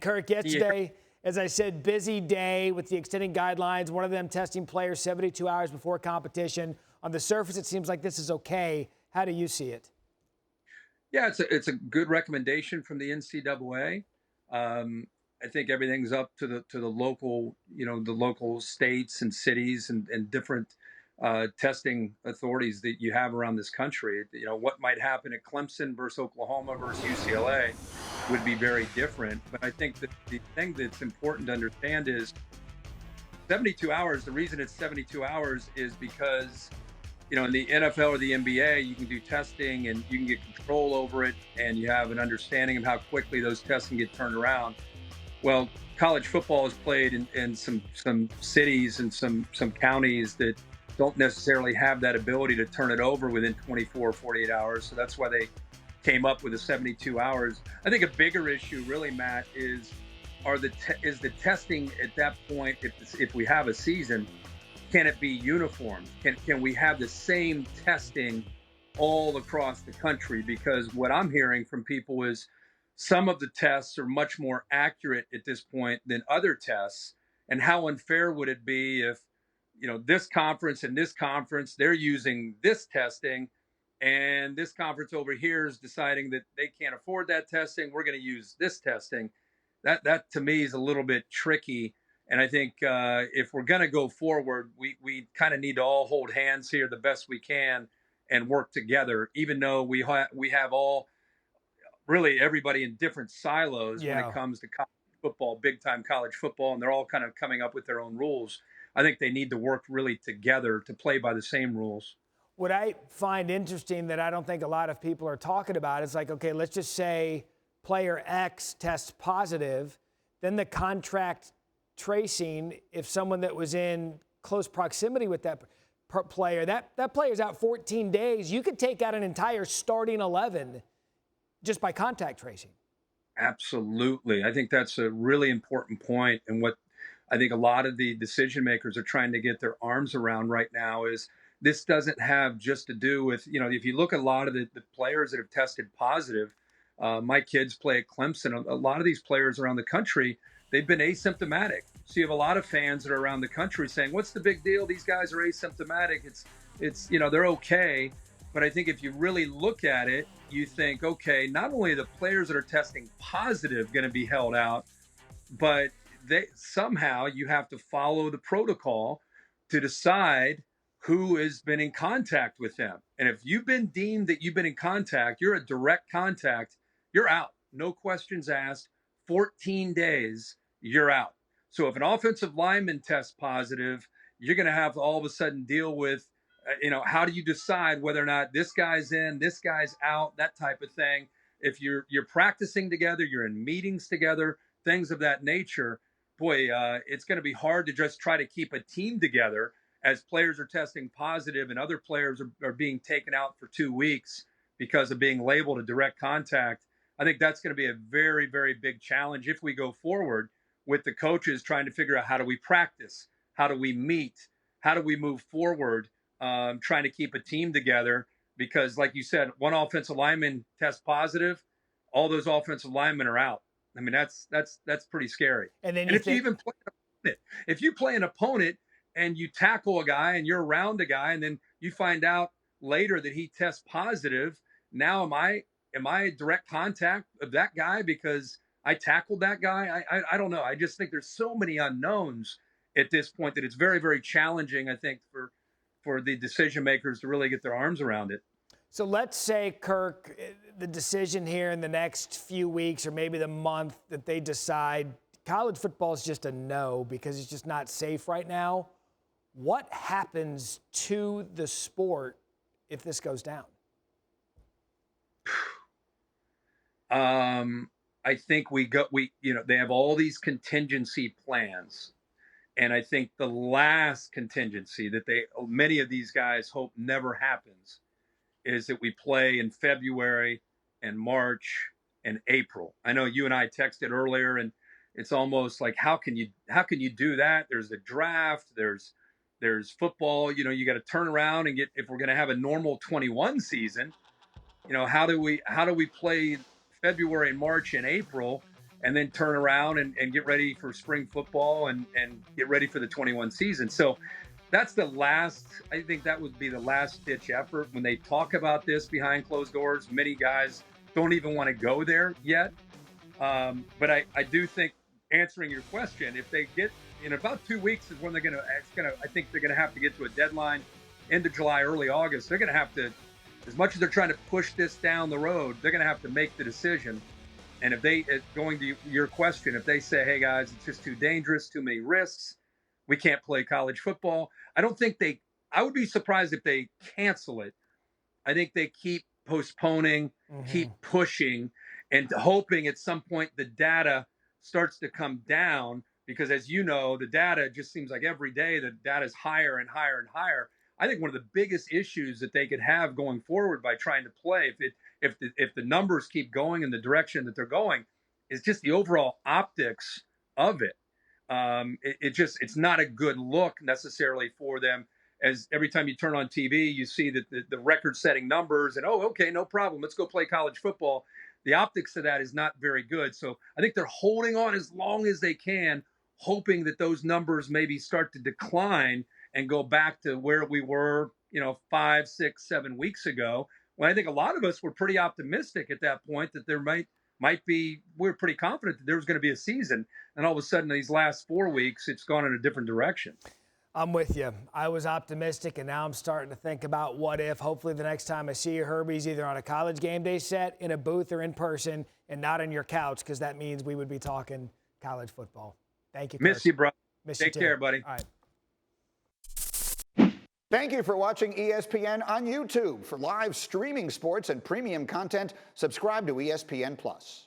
Kirk, yesterday, as I said, busy day with the extending guidelines, one of them testing players 72 hours before competition. On the surface, it seems like this is okay. How do you see it? Yeah, it's a good recommendation from the NCAA. I think everything's up to the local, the local states and cities and different testing authorities that you have around this country. What might happen at Clemson versus Oklahoma versus UCLA would be very different. But I think that the thing that's important to understand is 72 hours. The reason it's 72 hours is because in the NFL or the NBA, you can do testing and you can get control over it, and you have an understanding of how quickly those tests can get turned around. Well, college football is played in some cities and some counties that don't necessarily have that ability to turn it over within 24 or 48 hours. So that's why they came up with the 72 hours. I think a bigger issue, really, Matt, is is the testing at that point, if we have a season, can it be uniform? Can we have the same testing all across the country? Because what I'm hearing from people is some of the tests are much more accurate at this point than other tests. And how unfair would it be if, this conference and this conference, they're using this testing, and this conference over here is deciding that they can't afford that testing. We're going to use this testing. That to me is a little bit tricky. And I think if we're going to go forward, we kind of need to all hold hands here the best we can and work together, even though we have all really everybody in different silos when it comes to college football, big time college football, and they're all kind of coming up with their own rules. I think they need to work really together to play by the same rules. What I find interesting that I don't think a lot of people are talking about is like, okay, let's just say player X tests positive, then the contract tracing, if someone that was in close proximity with that player, that player's out 14 days, you could take out an entire starting 11 just by contact tracing. Absolutely. I think that's a really important point. And what I think a lot of the decision makers are trying to get their arms around right now is this doesn't have just to do with, if you look at a lot of the players that have tested positive, my kids play at Clemson. A lot of these players around the country, they've been asymptomatic. So you have a lot of fans that are around the country saying, what's the big deal? These guys are asymptomatic. It's they're okay. But I think if you really look at it, you think, okay, not only are the players that are testing positive going to be held out, but somehow you have to follow the protocol to decide who has been in contact with them. And if you've been deemed that you've been in contact, you're a direct contact, you're out. No questions asked. 14 days, you're out. So if an offensive lineman tests positive, you're going to have to all of a sudden deal with, how do you decide whether or not this guy's in, this guy's out, that type of thing. If you're practicing together, you're in meetings together, things of that nature, boy, it's going to be hard to just try to keep a team together as players are testing positive and other players are being taken out for 2 weeks because of being labeled a direct contact. I think that's going to be a very, very big challenge if we go forward with the coaches trying to figure out how do we practice, how do we meet, how do we move forward, trying to keep a team together. Because like you said, one offensive lineman tests positive, all those offensive linemen are out. I mean, that's pretty scary. And then if you even play an opponent, if you play an opponent and you tackle a guy and you're around a guy and then you find out later that he tests positive, now am I direct contact of that guy because I tackled that guy? I don't know. I just think there's so many unknowns at this point that it's very, very challenging, I think, for the decision makers to really get their arms around it. So let's say, Kirk, the decision here in the next few weeks or maybe the month that they decide college football is just a no because it's just not safe right now. What happens to the sport if this goes down? I think they have all these contingency plans. And I think the last contingency that many of these guys hope never happens is that we play in February and March and April. I know you and I texted earlier, and it's almost like, how can you do that? There's the draft, there's football, you got to turn around and if we're going to have a normal 21 season, how do we play February and March and April and then turn around and get ready for spring football and get ready for the 21 season. So that's the last, I think that would be the last ditch effort. When they talk about this behind closed doors, many guys don't even want to go there yet. But I do think, answering your question, if they get in about 2 weeks is when they're I think they're going to have to get to a deadline, end of July, early August. They're going to have to, as much as they're trying to push this down the road, they're going to have to make the decision. And if they, going to your question, if they say, hey guys, it's just too dangerous, too many risks, we can't play college football. I would be surprised if they cancel it. I think they keep postponing, keep pushing, and hoping at some point the data starts to come down, because as you know, the data just seems like every day the data is higher and higher and higher. I think one of the biggest issues that they could have going forward by trying to play, if the numbers keep going in the direction that they're going, is just the overall optics of it. It's not a good look necessarily for them, as every time you turn on TV, you see that the record-setting numbers and, oh, okay, no problem, let's go play college football. The optics of that is not very good. So I think they're holding on as long as they can, hoping that those numbers maybe start to decline and go back to where we were, 5, 6, 7 weeks ago, when I think a lot of us were pretty optimistic at that point that there might be, we're pretty confident that there was going to be a season. And all of a sudden, these last 4 weeks, it's gone in a different direction. I'm with you. I was optimistic, and now I'm starting to think about what if. Hopefully the next time I see you, Herbie's either on a College Game Day set, in a booth, or in person, and not on your couch, because that means we would be talking college football. Thank you, Kirk. Miss you, bro. Miss Take you too. care, buddy. All right. Thank you for watching ESPN on YouTube. For live streaming sports and premium content, subscribe to ESPN+.